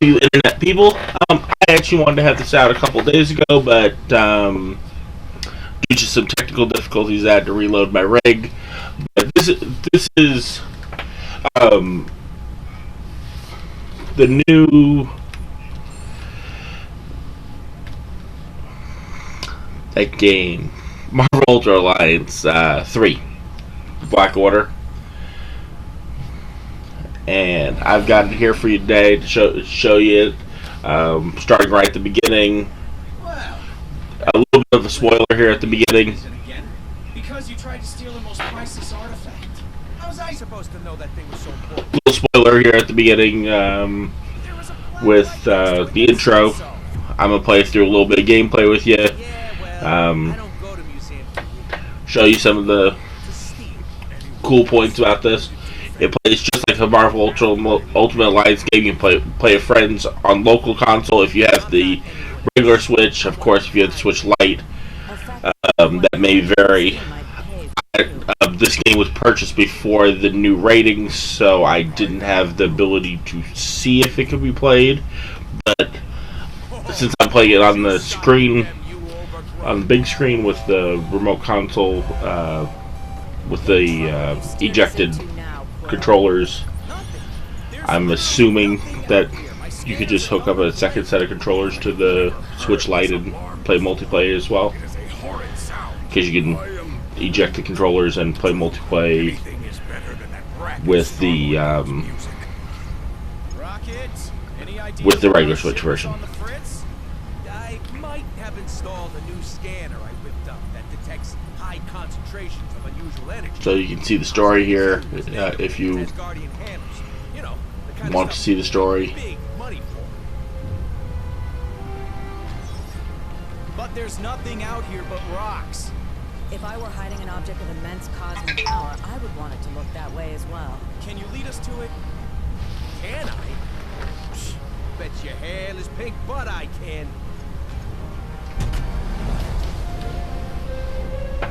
you internet people. I actually wanted to have this out a couple days ago, but due to some technical difficulties, I had to reload my rig. But this is um, the new that game, Marvel Ultra Alliance 3, Black Order. And I've got it here for you today to show you it. Starting right at the beginning. A little bit of a spoiler here at the beginning. Because you tried to steal the most priceless artifact. How was I supposed to know that thing was so important? Little spoiler here at the beginning with the intro. I'm gonna play through a little bit of gameplay with you. Show you some of the cool points about this. It plays just like a Marvel Ultimate Alliance game. You can play with friends on local console if you have the regular Switch. Of course, if you have the Switch Lite, that may vary. This game was purchased before the new ratings, so I didn't have the ability to see if it could be played. But since I'm playing it on the screen, on the big screen with the remote console, with the ejected controllers, I'm assuming that you could just hook up a second set of controllers to the Switch Lite and play multiplayer as well, because you can eject the controllers and play multiplayer with the regular Switch version. I might have installed a new scanner I whipped up that detects high concentrations of unusual energy. So you can see the story here if you want to see the story. But there's nothing out here but rocks. If I were hiding an object of immense cosmic power, I would want it to look that way as well. Can you lead us to it? Can I? Bet your hairless pink butt I can.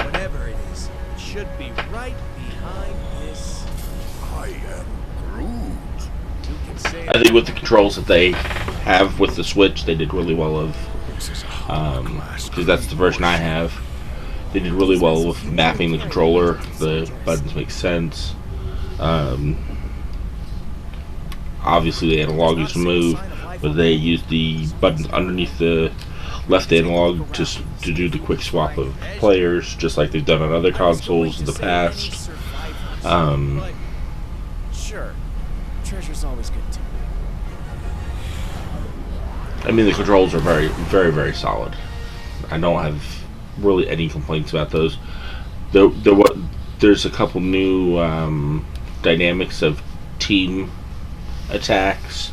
Whatever it is, it should be right behind this. I am Groot. You can say I think with the controls that they have with the Switch, they did really well of, because that's the version I have. They did really well with mapping the controller. The buttons make sense. Obviously, the analog is removed, but they use the buttons underneath the left analog to do the quick swap of players, just like they've done on other consoles in the past. Sure, treasure's always good too. I mean, the controls are very, very, very solid. I don't have really any complaints about those. There's a couple new dynamics of team attacks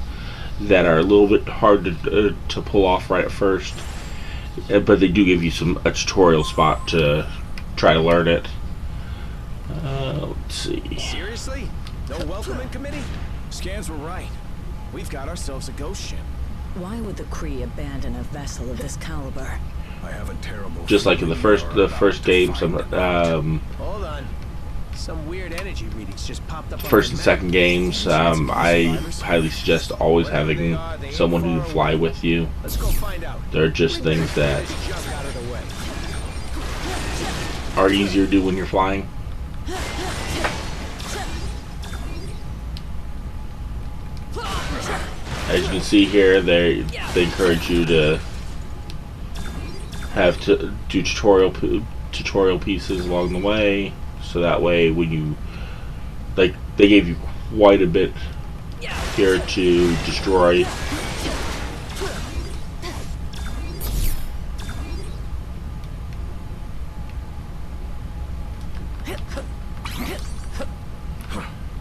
that are a little bit hard to pull off right at first, but they do give you a tutorial spot to try to learn it. Let's see. Seriously? No welcoming committee? Scans were right. We've got ourselves a ghost ship. Why would the Kree abandon a vessel of this caliber? I have a terrible. Just like in the first game, Hold on. Some weird energy readings just popped up. First and second games, I highly suggest always having someone who can fly with you. Let's go find out. They're just things that are easier to do when you're flying. As you can see here, they encourage you to have to do tutorial pieces along the way, so that way when you they gave you quite a bit here to destroy.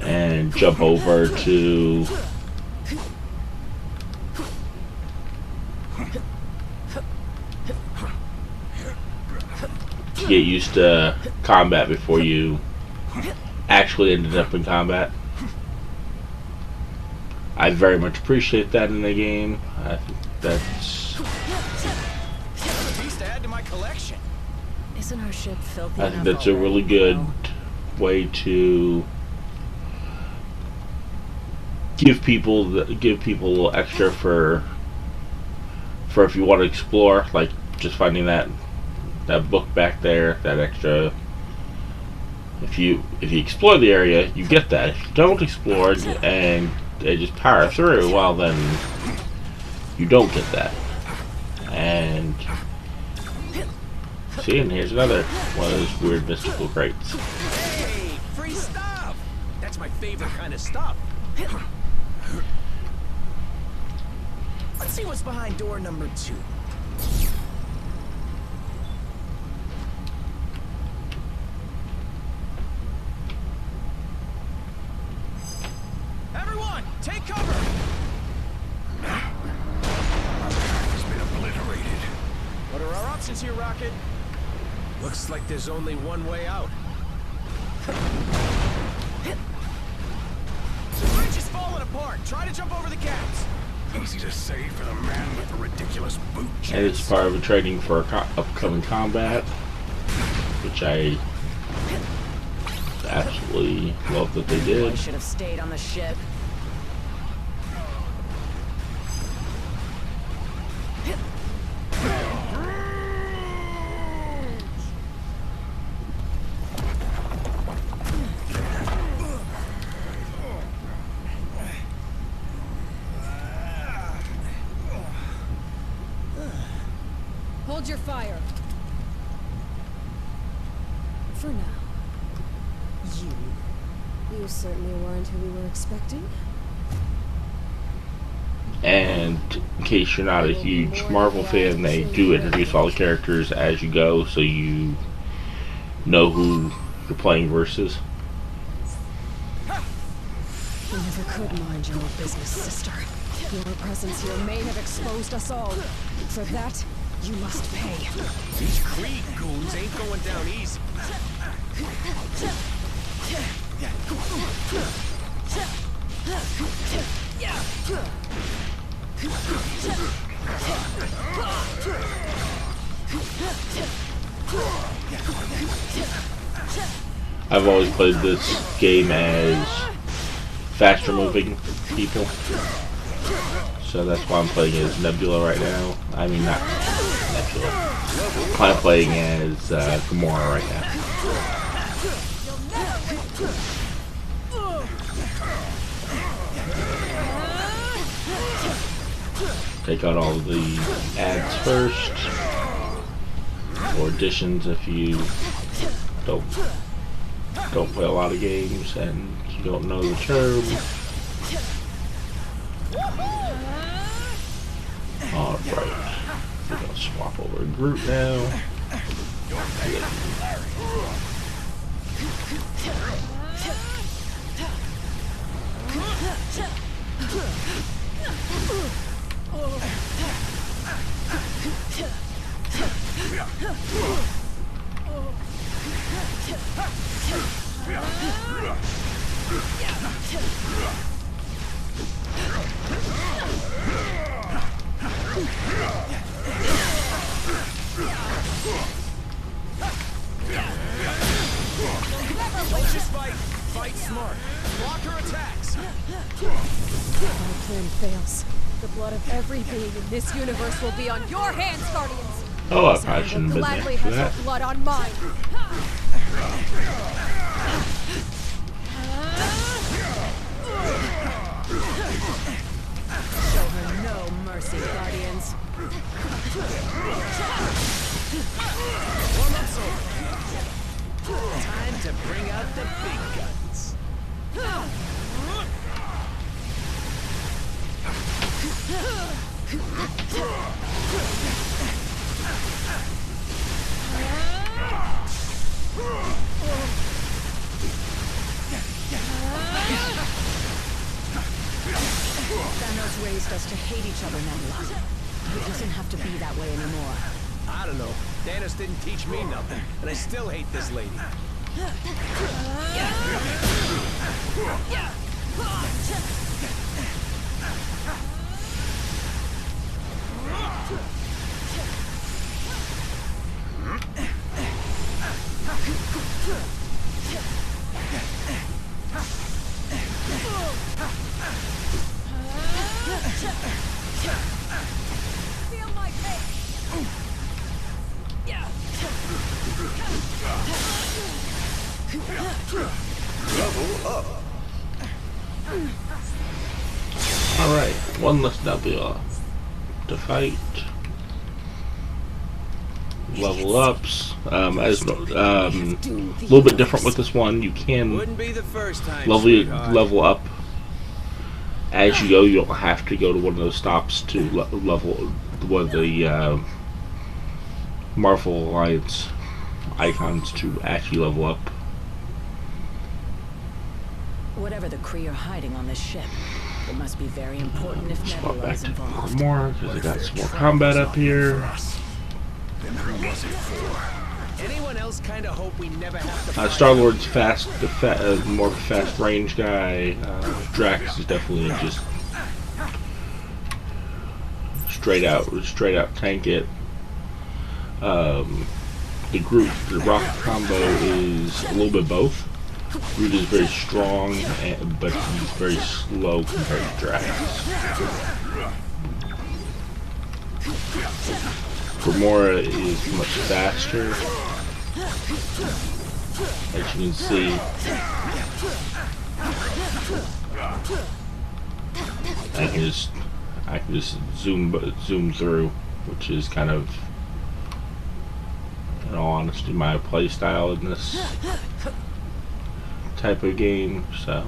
And jump over to get used to combat before you actually ended up in combat. I very much appreciate that in the game. I think that's. Isn't our ship filthy I think enough that's a really already, good though? way to give people a little extra for if you want to explore, like just finding that book back there, that extra. If you explore the area, you get that. If you don't explore and they just power through, well then you don't get that. And see, and here's another one of those weird mystical crates. Hey, free stuff! That's my favorite kind of stuff. Let's see what's behind door number 2. Everyone, take cover! It's been obliterated. What are our options here, Rocket? Looks like there's only one way out. The bridge is falling apart. Try to jump over the gaps. Easy to say for the man with the ridiculous boot And it's chest. part of a training for upcoming combat, which I absolutely love that they I did. should have stayed on the ship. Hold your fire. For now. You certainly weren't who we were expecting. And in case you're not a huge Marvel fan, they do introduce all the characters as you go, so you know who you're playing versus. You never could mind your own business, sister. Your presence here may have exposed us all. For that, you must pay. These Krieg goons ain't going down easy. I've always played this game as faster moving people, so that's why I'm playing as Nebula right now. I mean, not Nebula. I'm playing as Gamora right now. Take out all of the ads first, or additions if you don't play a lot of games and you don't know the term. Alright, we're gonna swap over Groot now. Don't just fight. Fight smart. Block her attacks. Our plan fails. The blood of every being in this universe will be on your hands, Guardians. Oh, I So probably shouldn't have been gladly there for has that. your blood on mine. Show her no mercy, Guardians. Warm-up's over. Time to bring out the big guns. Thanos raised us to hate each other, Nebula. It doesn't have to be that way anymore. I don't know. Thanos didn't teach me nothing, and I still hate this lady. Alright, one less W to fight. Level ups. As a little bit different with this one, you can Wouldn't be the first time, level up as you go. You don't have to go to one of those stops to level one of the Marvel Alliance icons to actually level up. Whatever the Kree are hiding on this ship, it must be very important if Swap Nebula back is to involved. more because I got some more combat up here. Then who was it for? Anyone else kind of hope we never have to Star-Lord's more of a fast range guy. Drax is definitely just straight out tank it. The Rock combo is a little bit both. Groot is very strong, but he's very slow compared to Drax. Gamora is much faster, as you can see. I can just zoom through, which is kind of, in all honesty, my play style in this type of game. So.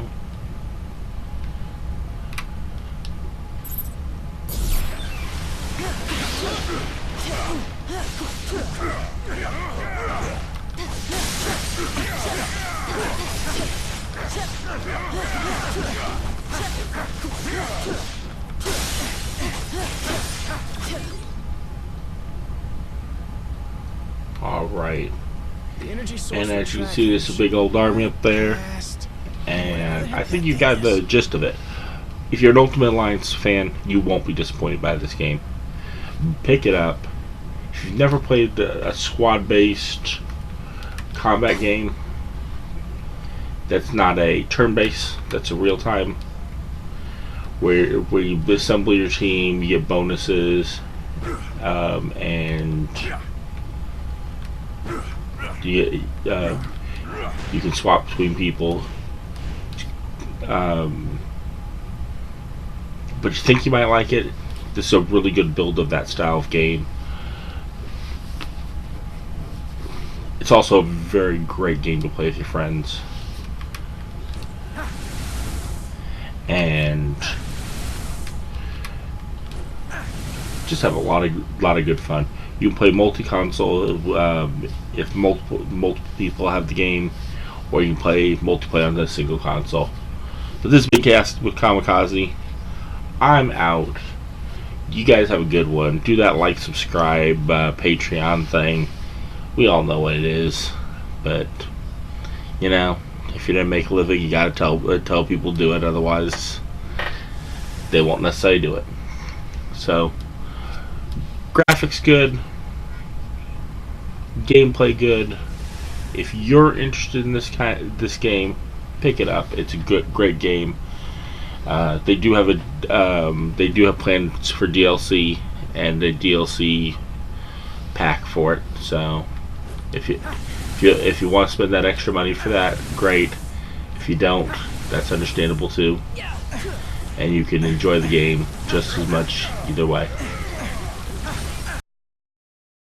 Alright. And as you can see, there's a big old army up there. And I think you got the gist of it. If you're an Ultimate Alliance fan, you won't be disappointed by this game. Pick it up. If you've never played a squad-based combat game, that's not a turn-based, that's a real-time, where you assemble your team, you get bonuses, and you can swap between people. But you think you might like it, this is a really good build of that style of game. It's also a very great game to play with your friends. And just have a lot of good fun. You can play multi-console if multiple people have the game, or you can play multiplayer on a single console. But this has been Cast with Kamikaze. I'm out. You guys have a good one. Do that like, subscribe, Patreon thing. We all know what it is, but you know, if you're gonna make a living, you gotta tell people to do it. Otherwise, they won't necessarily do it. So, graphics good, gameplay good. If you're interested in this game, pick it up. It's a great game. They do have plans for DLC and a DLC pack for it. So, if you want to spend that extra money for that, great. If you don't, that's understandable too. And you can enjoy the game just as much either way.